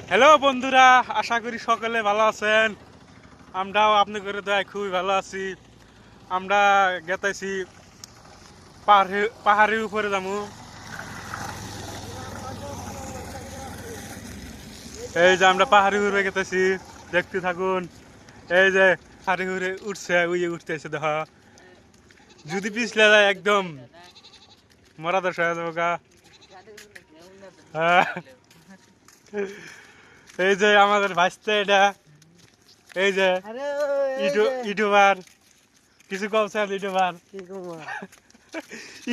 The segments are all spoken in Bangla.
হ্যালো বন্ধুরা, আশা করি সকলে ভালো আছেন। আমরাও আপনাদের দয়ায় খুবই ভালো আছি। আমরা গেতেছি পাহাড়ের উপরে যাবো। এই যে আমরা পাহাড়ের উপরে গেতেছি, দেখতে থাকুন। এই যে পাহাড়ের উপরে উঠছে, উঠতেছে দেখা। যদি পিছলে যায় একদম মরা দশ হয়ে যাবো গা। এই যে আমাদের ভাইস্তে এটা, এই যে ইউটিউবার, কিছু কম স্যার ইউটিউবার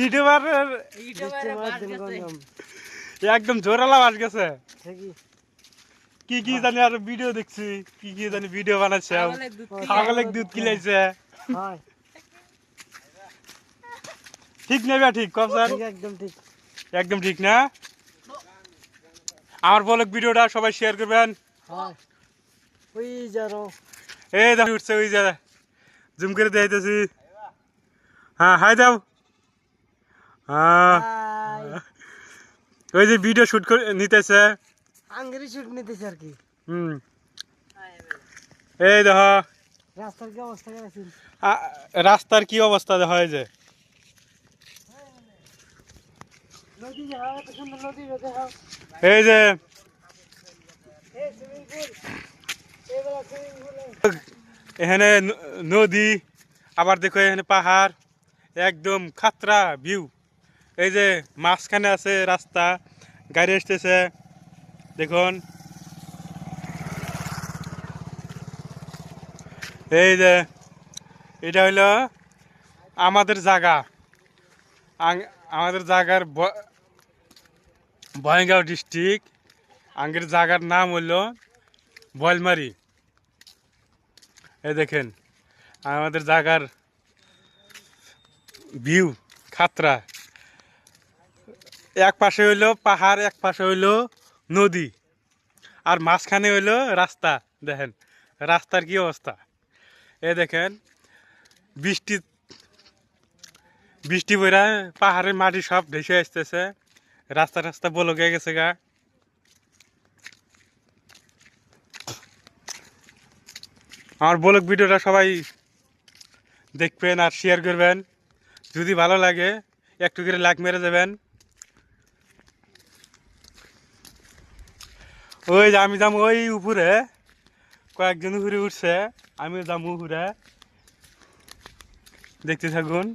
ইউটিউবার একদম জোরালা বাস গেছে। কি কি জানি আর ভিডিও দেখছি, কি কি জানি ভিডিও বানাচ্ছে, ছাগলের দুধ কিলাইছে। ঠিক নেবে, ঠিক কম স্যার, একদম ঠিক না। আমার ব্লগ ভিডিওটা সবাই শেয়ার করবেন। এই দেখো উঠছে, ওই যে জুম করে দিতেছি। হ্যাঁ, হাই দাও। ওই যে ভিডিও শুট করে নিতেছে, আর কি। এই দেখো রাস্তার কি অবস্থা করেছেন? রাস্তার কি অবস্থা দেখা হয় যে এই যে এখানে নদী, আবার দেখো এখানে পাহাড়, একদম খাতরা ভিউ। এই যে মাঝখানে আছে রাস্তা, গাড়ি আসতেছে দেখুন। এই যে এটা হইলো আমাদের জায়গা, আমাদের জায়গার বঙ্গাইগাঁও ডিস্ট্রিক্ট। আগের জায়গার নাম হইলো বলমারি। এই দেখেন আমাদের জায়গার ভিউ খাতরা। এক পাশে হইলো পাহাড়, এক পাশে হইলো নদী, আর মাঝখানে হইলো রাস্তা। দেখেন রাস্তার কি অবস্থা। এ দেখেন বৃষ্টি বৃষ্টি পড়া পাহাড়ের মাটি সব ভেসে আসতেছে, রাস্তা রাস্তা বলকে গেছে গা। আমার ব্লগ ভিডিওটা সবাই দেখবেন আর শেয়ার করবেন। যদি ভালো লাগে একটু করে লাইক মেরে দেবেন। ওই যে আমি যাবো ওই উপরে, কয়েকজন উপরে উঠছে, আমিও যাবো উপরে, দেখতে থাকুন।